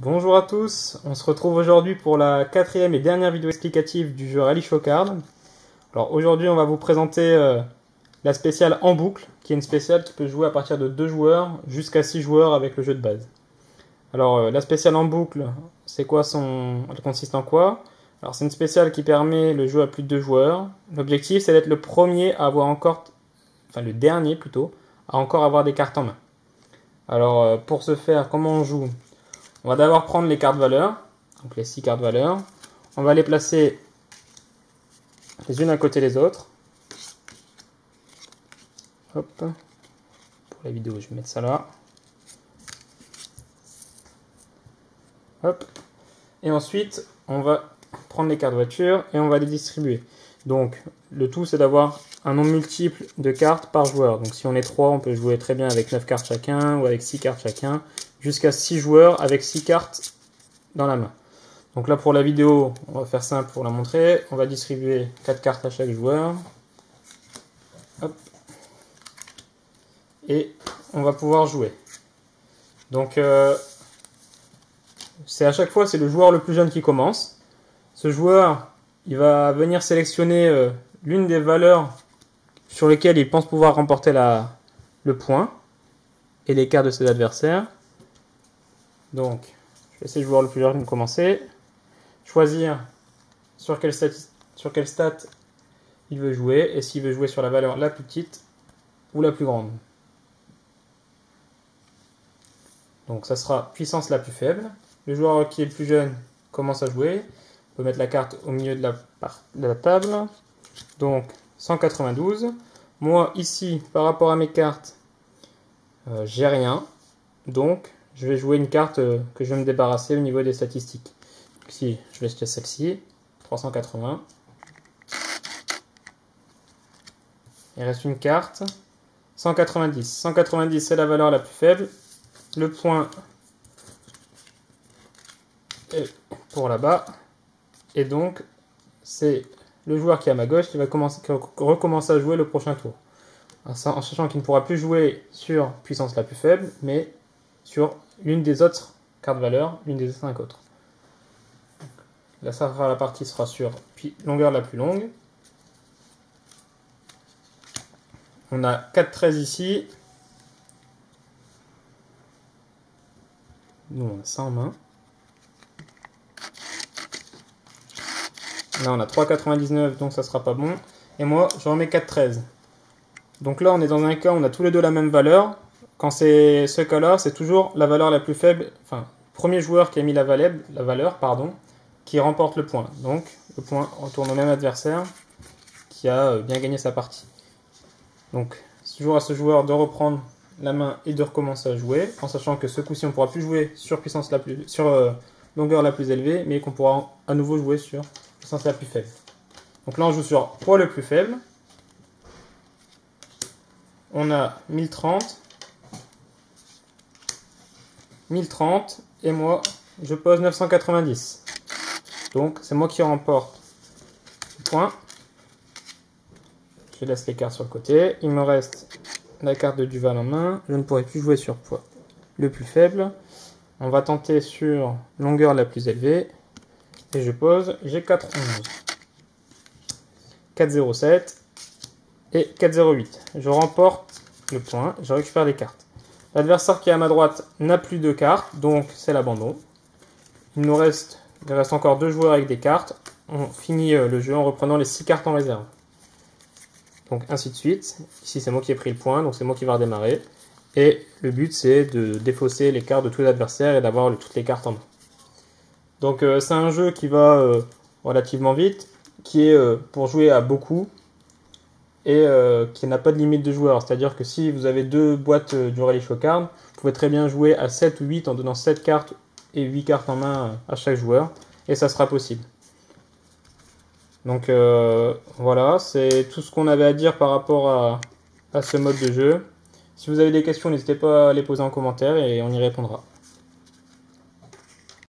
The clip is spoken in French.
Bonjour à tous, on se retrouve aujourd'hui pour la quatrième et dernière vidéo explicative du jeu Rally Show Card. Alors aujourd'hui on va vous présenter la spéciale en boucle, qui est une spéciale qui peut jouer à partir de 2 joueurs jusqu'à 6 joueurs avec le jeu de base. Alors la spéciale en boucle, c'est quoi elle consiste en quoi? Alors c'est une spéciale qui permet le jeu à plus de 2 joueurs. L'objectif c'est d'être le premier à avoir encore, enfin le dernier plutôt, à encore avoir des cartes en main. Alors pour ce faire, comment on joue? On va d'abord prendre les cartes valeurs, donc les 6 cartes valeurs. On va les placer les unes à côté des autres. Hop. Pour la vidéo, je vais mettre ça là. Hop. Et ensuite, on va prendre les cartes voitures et on va les distribuer. Donc, le tout, c'est d'avoir un nombre multiple de cartes par joueur. Donc, si on est 3, on peut jouer très bien avec 9 cartes chacun ou avec 6 cartes chacun, jusqu'à 6 joueurs avec 6 cartes dans la main. Donc là, pour la vidéo, on va faire simple pour la montrer. On va distribuer 4 cartes à chaque joueur. Hop. Et on va pouvoir jouer. Donc, c'est à chaque fois, c'est le joueur le plus jeune qui commence. Ce joueur, il va venir sélectionner l'une des valeurs sur lesquelles il pense pouvoir remporter le point et les cartes de ses adversaires. Donc, je vais laisser le joueur le plus jeune commencer. Choisir sur quelle stat il veut jouer et s'il veut jouer sur la valeur la plus petite ou la plus grande. Donc, ça sera puissance la plus faible. Le joueur qui est le plus jeune commence à jouer. On peut mettre la carte au milieu de la table. Donc 192. Moi ici, par rapport à mes cartes, j'ai rien. Donc je vais jouer une carte que je vais me débarrasser au niveau des statistiques. Ici, je vais jeter celle-ci. 380. Il reste une carte. 190. 190, c'est la valeur la plus faible. Le point est pour là-bas. Et donc, c'est le joueur qui est à ma gauche qui va recommencer à jouer le prochain tour. En sachant qu'il ne pourra plus jouer sur puissance la plus faible, mais sur l'une des autres cartes valeurs, l'une des 5 autres. Là, la partie sera sur longueur la plus longue. On a 4 13 ici. Nous, on a ça en main. Là, on a 3,99, donc ça sera pas bon. Et moi, je remets 4,13. Donc là, on est dans un cas où on a tous les deux la même valeur. Quand c'est ce cas-là, c'est toujours la valeur la plus faible. Enfin, premier joueur qui a mis la valeur, qui remporte le point. Donc, le point retourne au même adversaire qui a bien gagné sa partie. Donc, c'est toujours à ce joueur de reprendre la main et de recommencer à jouer, en sachant que ce coup-ci, on ne pourra plus jouer sur longueur la plus élevée, mais qu'on pourra à nouveau jouer sur puissance la plus faible. Donc là, on joue sur poids le plus faible. On a 1030. 1030. Et moi, je pose 990. Donc, c'est moi qui remporte le point. Je laisse les cartes sur le côté. Il me reste la carte de Duval en main. Je ne pourrai plus jouer sur poids le plus faible. On va tenter sur longueur la plus élevée. Et je pose, j'ai 4,11. 4,07 et 4,08. Je remporte le point, je récupère les cartes. L'adversaire qui est à ma droite n'a plus de cartes, donc c'est l'abandon. Il reste encore 2 joueurs avec des cartes. On finit le jeu en reprenant les 6 cartes en réserve. Donc ainsi de suite. Ici c'est moi qui ai pris le point, donc c'est moi qui va redémarrer. Et le but c'est de défausser les cartes de tous les adversaires et d'avoir toutes les cartes en main. Donc c'est un jeu qui va relativement vite, qui est pour jouer à beaucoup et qui n'a pas de limite de joueurs. C'est-à-dire que si vous avez 2 boîtes du Rally Show Card, vous pouvez très bien jouer à 7 ou 8 en donnant 7 cartes et 8 cartes en main à chaque joueur, et ça sera possible. Donc voilà, c'est tout ce qu'on avait à dire par rapport à ce mode de jeu. Si vous avez des questions, n'hésitez pas à les poser en commentaire et on y répondra.